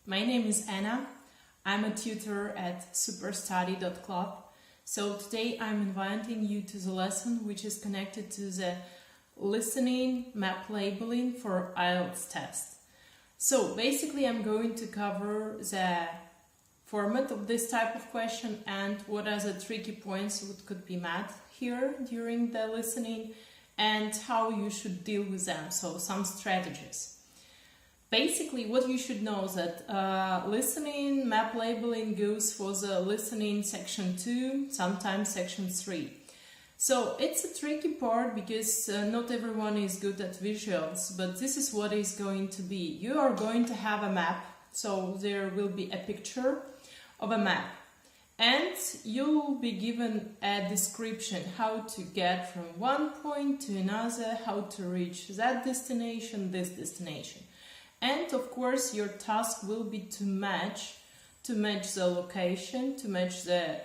My name is Anna. I'm a tutor at superstudy.club. So today I'm inviting you to the lesson which is connected to the listening map labeling for IELTS test. So basically I'm going to cover the format of this type of question and what are the tricky points that could be met here during the listening and how you should deal with them, so some strategies. Basically, what you should know is that listening map labeling goes for the listening section 2, sometimes section 3. So it's a tricky part because not everyone is good at visuals, but this is what is going to be. You are going to have a map, so there will be a picture of a map. And you'll be given a description how to get from one point to another, how to reach that destination, this destination. And of course your task will be to match the location, to match the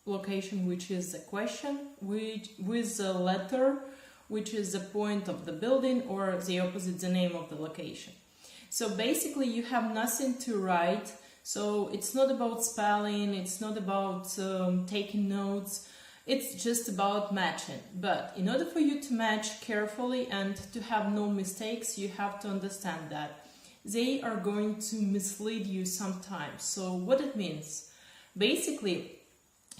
location which is the question with the letter which is the point of the building, or the opposite, the name of the location. So basically you have nothing to write, so it's not about spelling, it's not about taking notes. It's just about matching, but in order for you to match carefully and to have no mistakes, you have to understand that they are going to mislead you sometimes. So what it means? Basically,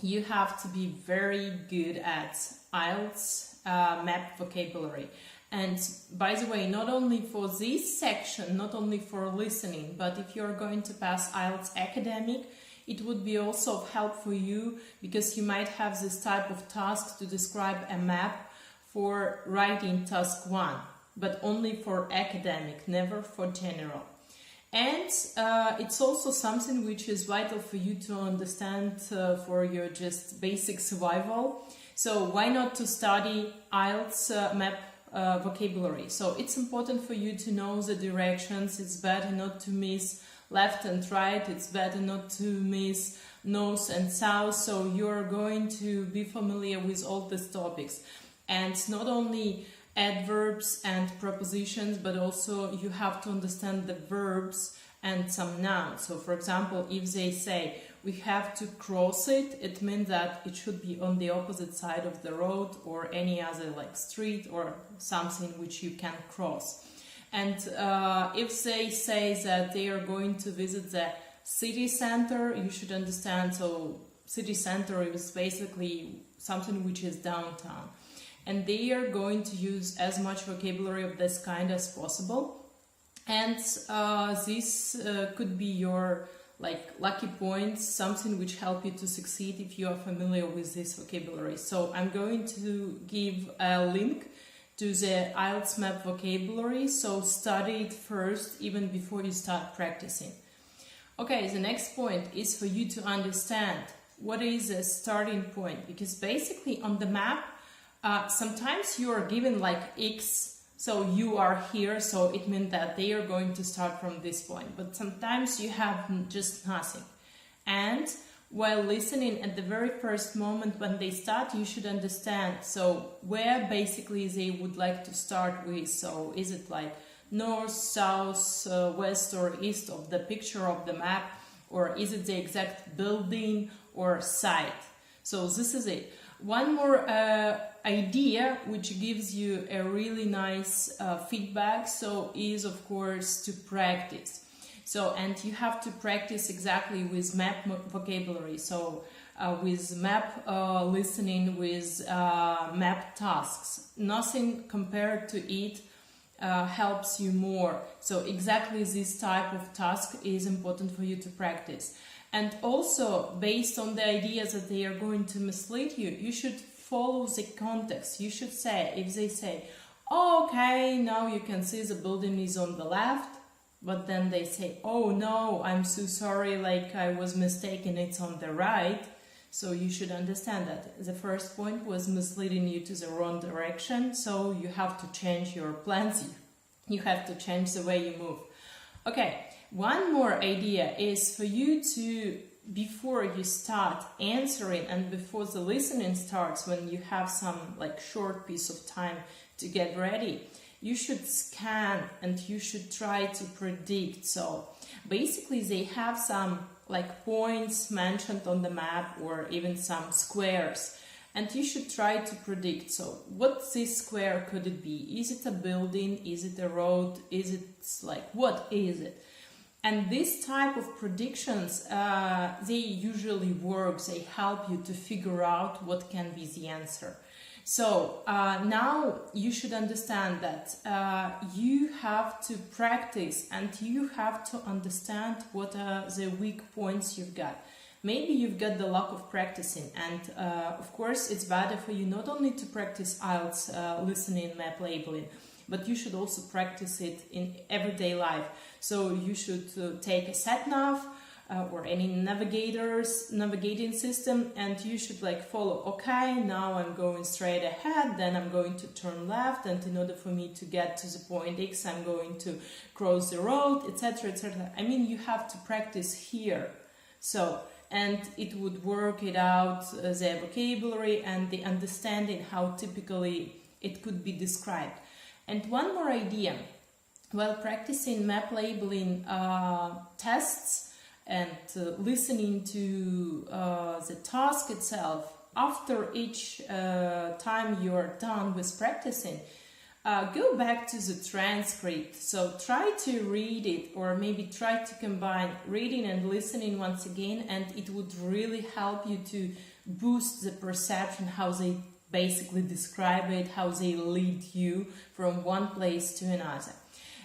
you have to be very good at IELTS map vocabulary. And by the way, not only for this section, not only for listening, but if you're going to pass IELTS academic, it would be also of help for you because you might have this type of task to describe a map for writing task 1, but only for academic, never for general. And it's also something which is vital for you to understand for your just basic survival. So why not to study IELTS map vocabulary? So it's important for you to know the directions. It's better not to miss left and right, it's better not to miss north and south, so you're going to be familiar with all these topics. And not only adverbs and prepositions, but also you have to understand the verbs and some nouns. So for example, if they say we have to cross it, it means that it should be on the opposite side of the road or any other like street or something which you can cross. And if they say that they are going to visit the city center, you should understand, so city center is basically something which is downtown. And they are going to use as much vocabulary of this kind as possible. And this could be your lucky points, something which help you to succeed if you are familiar with this vocabulary. So I'm going to give a link to the IELTS map vocabulary, so study it first even before you start practicing. Okay, the next point is for you to understand what is a starting point, because basically on the map sometimes you are given like X, so you are here, so it means that they are going to start from this point, but sometimes you have just nothing. And while listening at the very first moment when they start, you should understand, so where basically they would like to start with. So is it like north, south, west or east of the picture of the map, or is it the exact building or site? So this is it. One more idea which gives you a really nice feedback, so is of course to practice. So, and you have to practice exactly with map vocabulary, so with map listening, with map tasks. Nothing compared to it helps you more. So exactly this type of task is important for you to practice. And also, based on the idea that they are going to mislead you, you should follow the context. You should say, if they say, oh, okay, now you can see the building is on the left, but then they say, oh no, I'm so sorry, like I was mistaken, it's on the right. So you should understand that the first point was misleading you to the wrong direction, so you have to change your plans, you have to change the way you move. Okay, one more idea is for you to, before you start answering and before the listening starts, when you have some like short piece of time to get ready, you should scan and you should try to predict. So basically they have some like points mentioned on the map or even some squares, and you should try to predict. So what this square could it be? Is it a building? Is it a road? Is it like, what is it? And this type of predictions, they usually work. They help you to figure out what can be the answer. So now you should understand that you have to practice and you have to understand what are the weak points you've got. Maybe you've got the lack of practicing, and of course it's better for you not only to practice IELTS listening map labeling, but you should also practice it in everyday life. So you should take a sat-nav or any navigating system, and you should like follow, okay, now I'm going straight ahead, then I'm going to turn left, and in order for me to get to the point X, I'm going to cross the road, etc., etc. I mean, you have to practice here. So, and it would work it out, the vocabulary and the understanding how typically it could be described. And one more idea, while practicing map labeling tests and listening to the task itself, after each time you're done with practicing, go back to the transcript. So try to read it, or maybe try to combine reading and listening once again, and it would really help you to boost the perception, how they basically describe it, how they lead you from one place to another.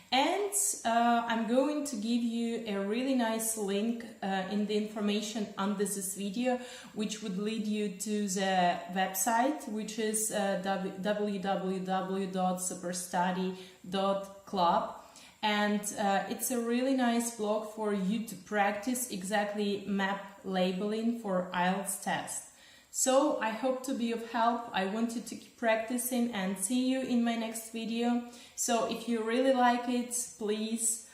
And I'm going to give you a really nice link in the information under this video, which would lead you to the website, which is www.superstudy.club. And it's a really nice blog for you to practice exactly map labeling for IELTS test. So I hope to be of help. I want you to keep practicing and see you in my next video. So if you really like it, please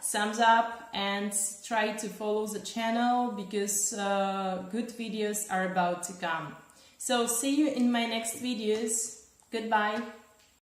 thumbs up and try to follow the channel, because good videos are about to come. So see you in my next videos. Goodbye.